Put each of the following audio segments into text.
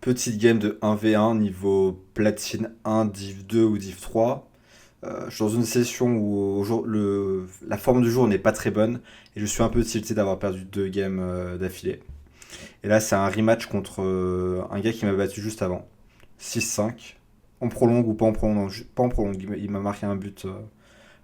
petite game de 1v1 niveau platine 1, div 2 ou div 3. Je suis dans une session où la forme du jour n'est pas très bonne et je suis un peu tilté d'avoir perdu deux games d'affilée. Et là, c'est un rematch contre un gars qui m'a battu juste avant. 6-5. En prolongue ou pas en prolongue, non, pas en prolongue. Il m'a marqué un but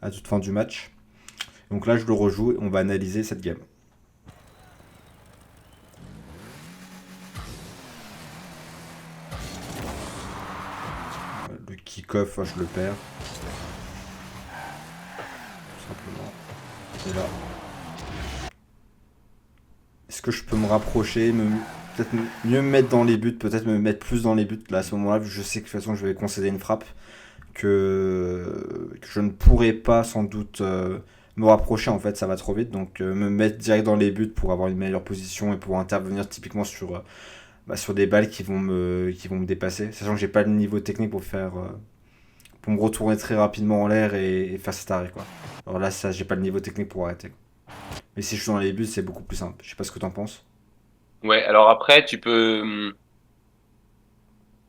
à toute fin du match. Donc là, je le rejoue et on va analyser cette game. Le kick-off, je le perds, tout simplement. Et là, est-ce que je peux me rapprocher, peut-être mieux me mettre dans les buts, peut-être me mettre plus dans les buts là à ce moment-là, vu que je sais que de toute façon je vais concéder une frappe, que je ne pourrai pas sans doute me rapprocher en fait, ça va trop vite, donc me mettre direct dans les buts pour avoir une meilleure position et pouvoir intervenir typiquement sur des balles qui vont me dépasser, sachant que j'ai pas le niveau technique pour me retourner très rapidement en l'air et faire cet arrêt quoi. Alors là, ça, j'ai pas le niveau technique pour arrêter. Mais si je suis dans les buts, c'est beaucoup plus simple. Je sais pas ce que t'en penses. Ouais, alors après,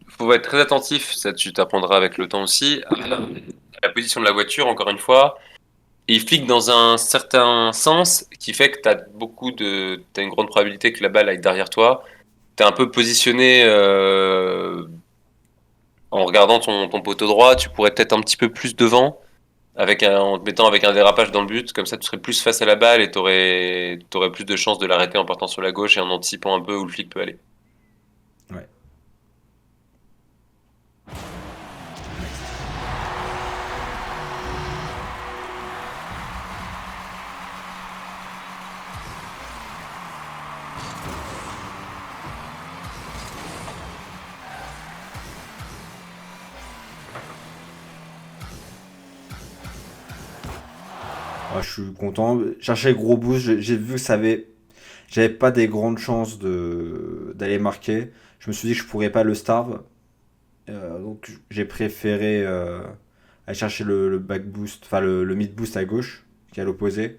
faut être très attentif, ça tu t'apprendras avec le temps aussi, à la position de la voiture, encore une fois. Et il flique dans un certain sens qui fait que t'as une grande probabilité que la balle aille derrière toi. T'es un peu positionné en regardant ton poteau droit, tu pourrais peut-être un petit peu plus devant, en te mettant avec un dérapage dans le but, comme ça tu serais plus face à la balle et t'aurais plus de chances de l'arrêter en partant sur la gauche et en anticipant un peu où le flic peut aller. Ouais. Ouais, je suis content. Chercher gros boost. J'ai vu que j'avais pas des grandes chances d'aller marquer. Je me suis dit que je pourrais pas le starve. Donc j'ai préféré aller chercher le back boost, enfin le mid boost à gauche, qui est à l'opposé.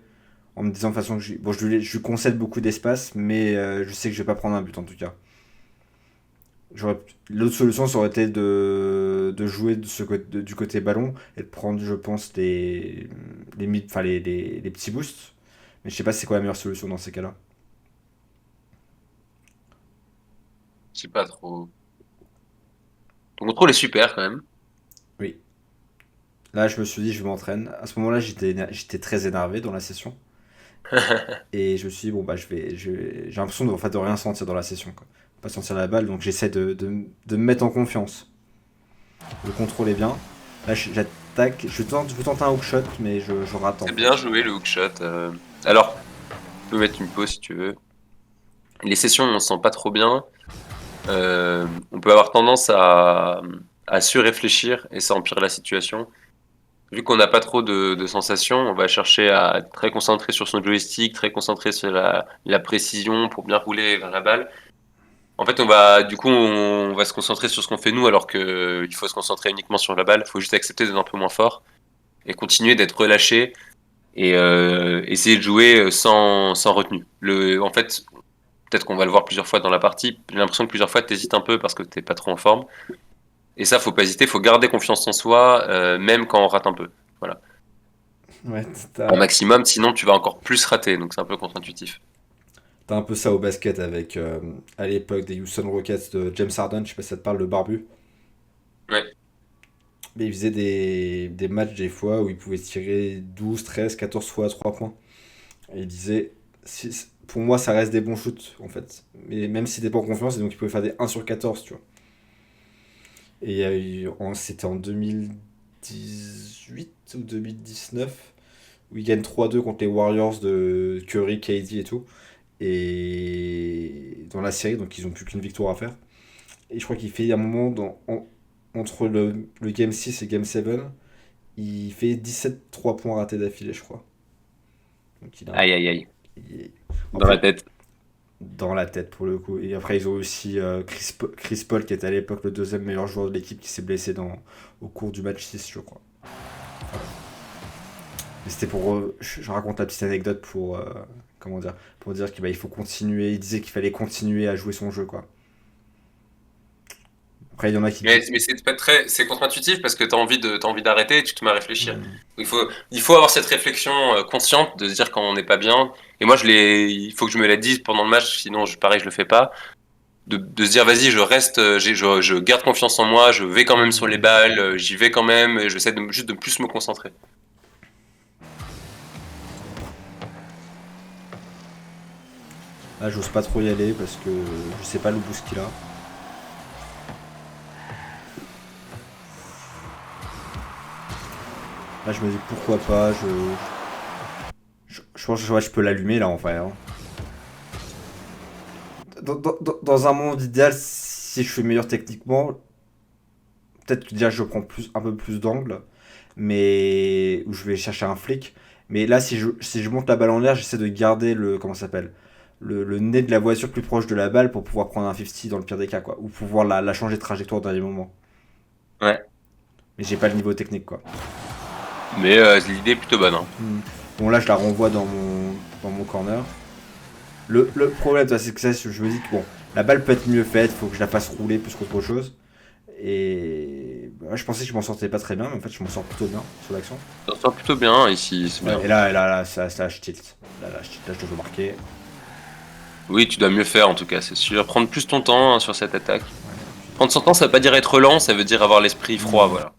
En me disant de toute façon que bon, je lui concède beaucoup d'espace, mais je sais que je vais pas prendre un but en tout cas. L'autre solution, ça aurait été de jouer du côté ballon et de prendre, je pense, les petits boosts. Mais je sais pas c'est quoi la meilleure solution dans ces cas-là. Je sais pas trop. Ton contrôle est super quand même. Oui. Là, je me suis dit, je m'entraîne. À ce moment-là, j'étais très énervé dans la session. Et je me suis dit, bon, bah, j'ai l'impression de, en fait, de rien sentir dans la session, quoi. Pas sentir la balle, donc j'essaie de me mettre en confiance. Le contrôle est bien. Là, j'attaque. Je veux tenter un hookshot, mais je rate en C'est fait. bien joué le hookshot. Alors, tu peux mettre une pause si tu veux. Les sessions, on se sent pas trop bien. On peut avoir tendance à surréfléchir et ça empire la situation. Vu qu'on n'a pas trop de sensations, on va chercher à être très concentré sur son joystick, très concentré sur la précision pour bien rouler vers la balle. En fait, on va se concentrer sur ce qu'on fait nous, alors que il faut se concentrer uniquement sur la balle. Il faut juste accepter d'être un peu moins fort et continuer d'être relâché et essayer de jouer sans retenue. En fait, peut-être qu'on va le voir plusieurs fois dans la partie. J'ai l'impression que plusieurs fois, tu hésites un peu parce que t'es pas trop en forme. Et ça, faut pas hésiter, faut garder confiance en soi, même quand on rate un peu. Voilà. Ouais, En maximum, sinon tu vas encore plus rater, donc c'est un peu contre-intuitif. t'as un peu ça au basket avec, à l'époque, des Houston Rockets de James Harden, je sais pas si ça te parle, le barbu. Ouais. Mais il faisait des matchs des fois où il pouvait tirer 12, 13, 14 fois à 3 points. Et il disait, pour moi, ça reste des bons shoots, en fait. Mais même si t'es pas en confiance, et donc il pouvait faire des 1 sur 14, tu vois. Et c'était en 2018 ou 2019, où ils gagnent 3-2 contre les Warriors de Curry, KD et tout. Et dans la série, donc ils ont plus qu'une victoire à faire. Et je crois qu'il fait un moment entre le Game 6 et Game 7, il fait 17 3 points ratés d'affilée, je crois. Donc Aïe, aïe, aïe. il est- Dans la Après, tête. dans la tête pour le coup. Et après, ils ont aussi Chris Paul, qui était à l'époque le deuxième meilleur joueur de l'équipe, qui s'est blessé au cours du match 6 je crois. Mais c'était pour. Je raconte la petite anecdote pour. Comment dire. Pour dire qu'il faut continuer. Il disait qu'il fallait continuer à jouer son jeu, quoi. Après, il y en a qui Mais, disent. mais c'est pas très, c'est contre-intuitif parce que t'as envie d'arrêter et tu te mets à réfléchir. Hmm. Il faut avoir cette réflexion consciente de se dire quand on n'est pas bien. Et moi, il faut que je me la dise pendant le match, sinon, pareil, je le fais pas. De se dire, vas-y, je reste, je garde confiance en moi, je vais quand même sur les Hmm. balles, j'y vais quand même, et j'essaie juste de plus me concentrer. Là, j'ose pas trop y aller parce que je sais pas le boost qu'il a. Là, je me dis pourquoi pas. Je pense que ouais, je peux l'allumer là en vrai, hein. Dans un monde idéal, si je suis meilleur techniquement, peut-être que déjà je prends un peu plus d'angle, mais où je vais chercher un flic. Mais là, si je monte la balle en l'air, j'essaie de garder le, comment ça s'appelle, le nez de la voiture plus proche de la balle pour pouvoir prendre un 50 dans le pire des cas, quoi. Ou pouvoir la changer de trajectoire au dernier moment. Ouais. Mais j'ai pas le niveau technique, quoi. Mais l'idée est plutôt bonne, hein. Hmm. Bon, là, je la renvoie dans mon corner. Le problème, c'est que ça, je me dis que bon, la balle peut être mieux faite, faut que je la fasse rouler plus qu'autre chose. Et bah, je pensais que je m'en sortais pas très bien, mais en fait, je m'en sors plutôt bien sur l'action. Ça sort plutôt bien ici, c'est Ouais, bien. là, ça, je tilt. Là, je dois marquer. Oui, tu dois mieux faire en tout cas, c'est sûr. Prendre plus ton temps hein, sur cette attaque. Ouais, Prendre son temps, ça veut pas dire être lent, ça veut dire avoir l'esprit froid, voilà.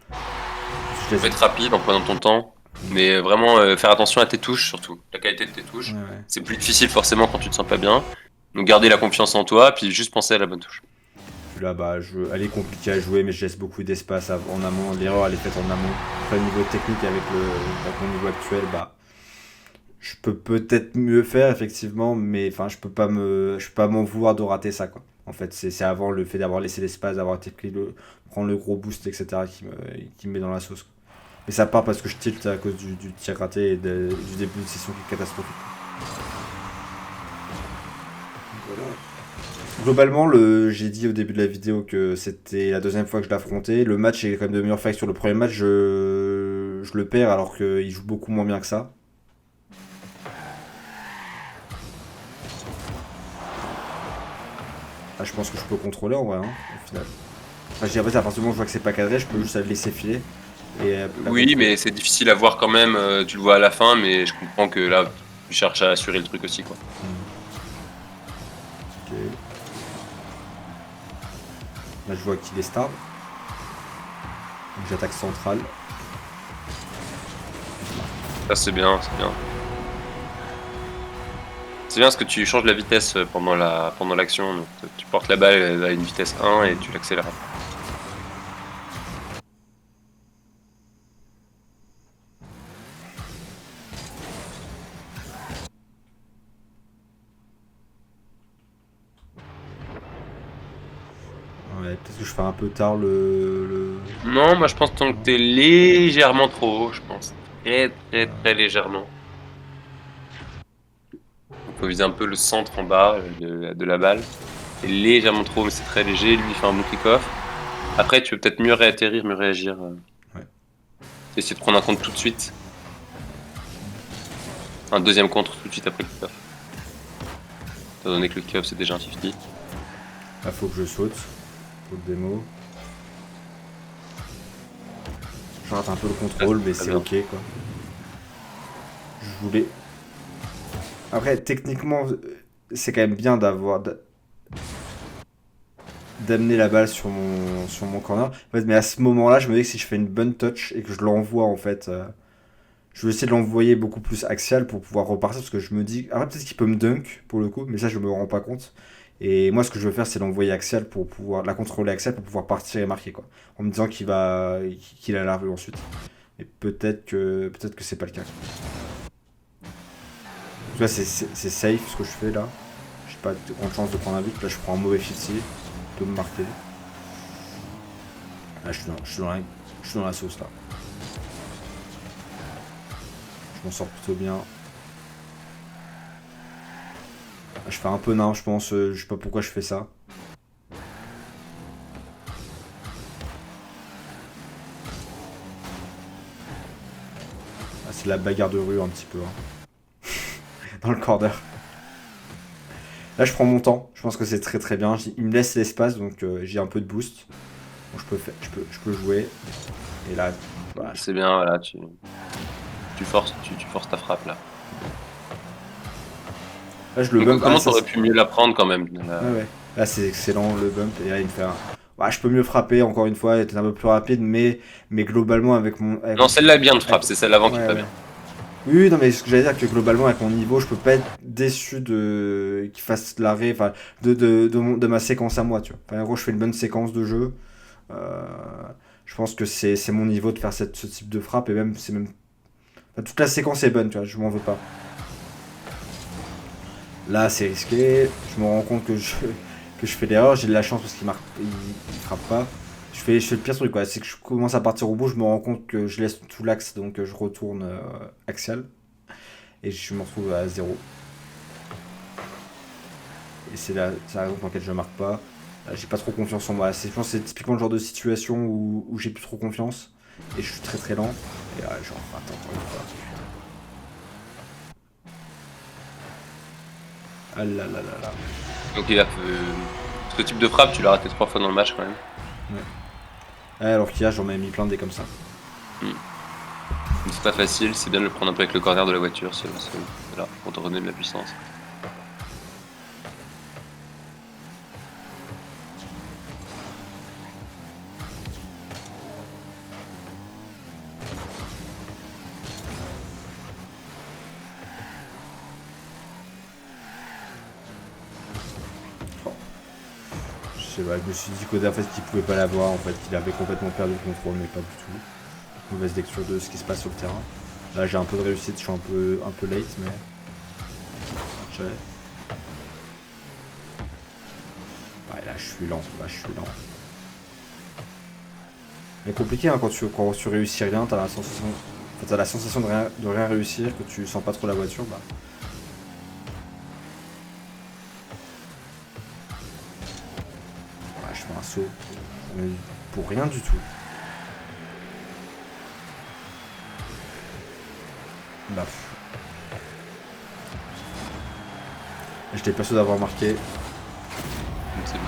je Tu peux laisse. être rapide en prenant ton temps, mais vraiment faire attention à tes touches surtout, la qualité de tes touches. Ouais. C'est plus difficile forcément quand tu te sens pas bien. Donc garder la confiance en toi, puis juste penser à la bonne touche. Puis là, bah, elle est compliquée à jouer, mais je laisse beaucoup d'espace en amont. L'erreur, elle est faite en amont. Après, le niveau technique avec mon niveau actuel, bah, je peux peut-être mieux faire, effectivement, mais enfin, je peux pas m'en vouloir de rater ça, quoi. En fait, c'est avant le fait d'avoir laissé l'espace, d'avoir été pris prendre le gros boost, etc., qui me met dans la sauce, quoi. Mais ça part parce que je tilt à cause du tir raté et du début de session qui est catastrophique. Globalement, j'ai dit au début de la vidéo que c'était la deuxième fois que je l'affrontais. Le match est quand même de meilleure faille. Sur le premier match, je le perds alors qu'il joue beaucoup moins bien que ça. Ah, je pense que je peux contrôler en vrai, hein, au final. Enfin, j'ai à partir du moment où je vois que c'est pas cadré, je peux juste la laisser filer et la Oui, contrôler. mais c'est difficile à voir quand même, tu le vois à la fin, mais je comprends que là, tu cherches à assurer le truc aussi, quoi. Ok. Là, je vois qu'il est star. Donc j'attaque centrale. Ça, c'est bien, c'est bien. C'est bien parce que tu changes la vitesse pendant l'action, donc tu portes la balle à une vitesse 1 et tu l'accélères. Ouais, peut-être que je fais un peu tard Non, moi je pense que t'es légèrement trop haut, je pense. Très très très légèrement. Il faut viser un peu le centre en bas de la balle. C'est légèrement trop, mais c'est très léger. Lui, il fait un bon kick-off. Après, tu peux peut-être mieux réatterrir, mieux réagir. Ouais. Essayer de prendre un contre tout de suite. Un deuxième contre tout de suite après le kick-off. Étant donné que le kick-off c'est déjà un 50. Là, faut que je saute. Faut le démo. Je rate un peu le contrôle, mais Très c'est bien. ok, quoi. Je voulais. Après, techniquement, c'est quand même bien d'amener la balle sur mon corner. En fait, mais à ce moment-là, je me dis que si je fais une bonne touch et que je l'envoie, en fait, je vais essayer de l'envoyer beaucoup plus axial pour pouvoir repartir parce que je me dis. Après, peut-être qu'il peut me dunk pour le coup, mais ça, je me rends pas compte. Et moi, ce que je veux faire, c'est l'envoyer axial pour pouvoir la contrôler axial pour pouvoir partir et marquer, quoi. En me disant qu'il a la rue ensuite. Et peut-être que c'est pas le cas. Tu vois, c'est safe ce que je fais là. J'ai pas de grande chance de prendre un but. Là, je prends un mauvais 50. Peut me marquer. Là, je suis dans la sauce là. Je m'en sors plutôt bien. Là, je fais un peu nain, je pense. Je sais pas pourquoi je fais ça. Ah, c'est de la bagarre de rue un petit peu, hein. Dans le corner. Là, je prends mon temps. Je pense que c'est très très bien. Il me laisse l'espace, donc j'ai un peu de boost. Donc je peux jouer. Et là, voilà. C'est bien, voilà, tu forces ta frappe là. Là, je le Donc bump. Ah, comment ça, t'aurais pu mieux la prendre quand même ouais, ouais. Là, c'est excellent le bump. Et là, il me fait un. Ouais, je peux mieux frapper, encore une fois, être un peu plus rapide, mais globalement, avec Non, mon. celle-là est bien de Avec... frappe, c'est celle avant qui est Ouais, pas bien. ouais. Oui, oui, non, mais ce que j'allais dire, que globalement, avec mon niveau, je peux pas être déçu de qu'il fasse l'arrêt, enfin, de ma séquence à moi, tu vois. Enfin, en gros, je fais une bonne séquence de jeu. Euh, je pense que c'est mon niveau de faire ce type de frappe, et même, c'est même. Enfin, toute la séquence est bonne, tu vois, je m'en veux pas. Là, c'est risqué. Je me rends compte que je fais l'erreur. J'ai de la chance parce il frappe pas. Je fais le pire truc, quoi. C'est que je commence à partir au bout. Je me rends compte que je laisse tout l'axe, donc je retourne axial. Et je me retrouve à zéro. Et c'est la raison pour laquelle je marque pas. Là, j'ai pas trop confiance en moi. Je pense que c'est typiquement le genre de situation où j'ai plus trop confiance. Et je suis très très lent. Et là, genre, attends, encore une fois. Ah là là là là. Donc ce type de frappe, tu l'as raté 3 fois dans le match quand même. Ouais. Ah, alors qu'hier, j'en ai mis plein des comme ça. Hmm. C'est pas facile, c'est bien de le prendre un peu avec le corner de la voiture, voilà, pour te redonner de la puissance. Je sais pas, je me suis dit qu'Oda en fait qu'il pouvait pas l'avoir, en fait qu'il avait complètement perdu le contrôle, mais pas du tout. Mauvaise lecture de ce qui se passe sur le terrain. Là j'ai un peu de réussite, je suis un peu late, mais ouais, là je suis lent, là je suis lent. Mais compliqué hein, quand tu réussis rien, t'as la sensation de rien réussir, que tu sens pas trop la voiture, bah. Ouais, je fais un saut. Mais pour rien du tout. Bah. J'étais persuadé d'avoir marqué. Donc c'est bien.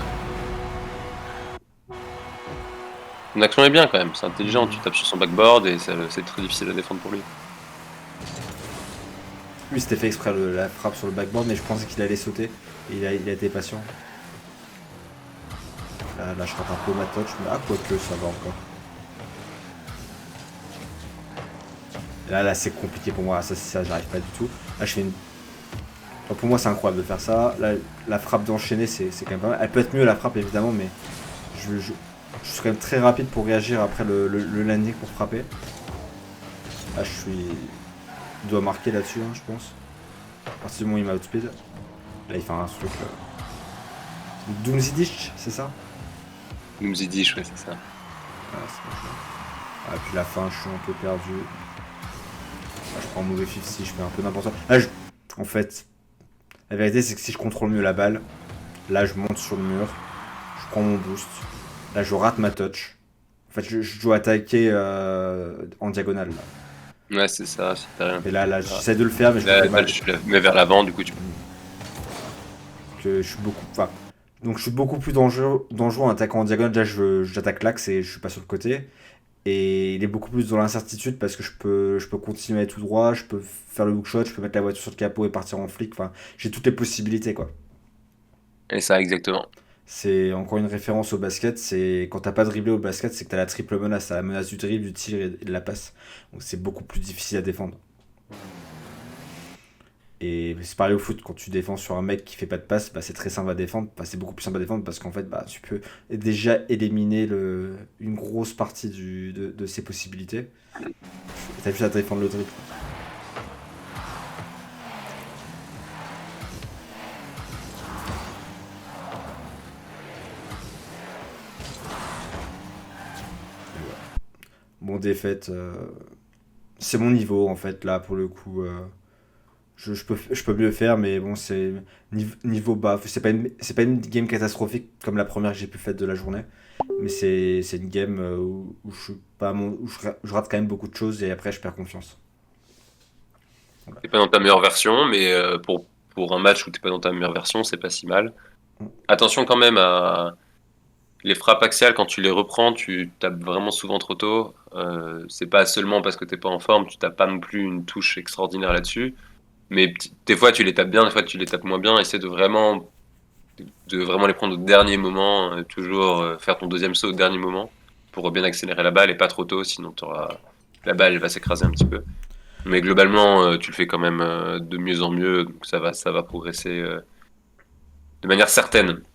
Son action est bien quand même, c'est intelligent, tu tapes sur son backboard et c'est très difficile à défendre pour lui. Lui c'était fait exprès la frappe sur le backboard, mais je pensais qu'il allait sauter. Et il a été patient. Là, je rate un peu ma touch, mais ah, quoique, ça va encore. Là c'est compliqué pour moi. Ça j'arrive pas du tout. Là, je fais une. Enfin, pour moi, c'est incroyable de faire ça. Là, la frappe d'enchaîner, c'est quand même pas mal. Elle peut être mieux, la frappe, évidemment, mais je suis quand même très rapide pour réagir après le landing pour frapper. Là, je suis. Il doit marquer là-dessus, hein, je pense. À partir du moment où il m'a outspeed. Là, il fait un truc. Doomsdish, c'est ça? Mzidish, ouais, c'est ça. Ah, c'est bon, ah, puis la fin, je suis un peu perdu. Là, je prends un mauvais 50, je fais un peu n'importe quoi. En fait, la vérité, c'est que si je contrôle mieux la balle, là, je monte sur le mur, je prends mon boost. Là, je rate ma touch. En fait, je dois attaquer en diagonale. Là. Ouais, c'est ça, si t'as rien. Et là, j'essaie de le faire, mais je le Là, fais la balle, mal. tu la mets vers l'avant, du coup, Que je suis beaucoup. Enfin, donc, je suis beaucoup plus dangereux en attaquant en diagonale. Déjà, j'attaque l'axe et je suis pas sur le côté. Et il est beaucoup plus dans l'incertitude parce que je peux continuer à aller tout droit, je peux faire le hookshot, je peux mettre la voiture sur le capot et partir en flic. Enfin, j'ai toutes les possibilités, quoi. et ça, exactement. C'est encore une référence au basket. C'est quand t'as pas dribblé au basket, c'est que t'as la triple menace, t'as la menace du dribble, du tir et de la passe. Donc c'est beaucoup plus difficile à défendre. Et c'est pareil au foot, quand tu défends sur un mec qui fait pas de passe, bah, c'est très simple à défendre. Bah, c'est beaucoup plus simple à défendre parce qu'en fait, bah, tu peux déjà éliminer une grosse partie de ses possibilités. T'as juste à défendre le dribble. Bon, défaite, c'est mon niveau en fait, là pour le coup. Je peux mieux faire, mais bon, c'est niveau bas. C'est pas une game catastrophique comme la première que j'ai pu faire de la journée, mais c'est une game où je suis pas où je rate quand même beaucoup de choses et après je perds confiance. Voilà. C'est pas dans ta meilleure version, mais pour un match où t'es pas dans ta meilleure version, c'est pas si mal. Mm. Attention quand même à les frappes axiales, quand tu les reprends, tu tapes vraiment souvent trop tôt. C'est pas seulement parce que t'es pas en forme, tu tapes pas non plus une touche extraordinaire là-dessus. Mais des fois tu les tapes bien, des fois tu les tapes moins bien. Essaie de vraiment les prendre au dernier moment, toujours faire ton deuxième saut au dernier moment pour bien accélérer la balle et pas trop tôt, sinon la balle elle va s'écraser un petit peu. Mais globalement, tu le fais quand même de mieux en mieux, donc ça va progresser de manière certaine.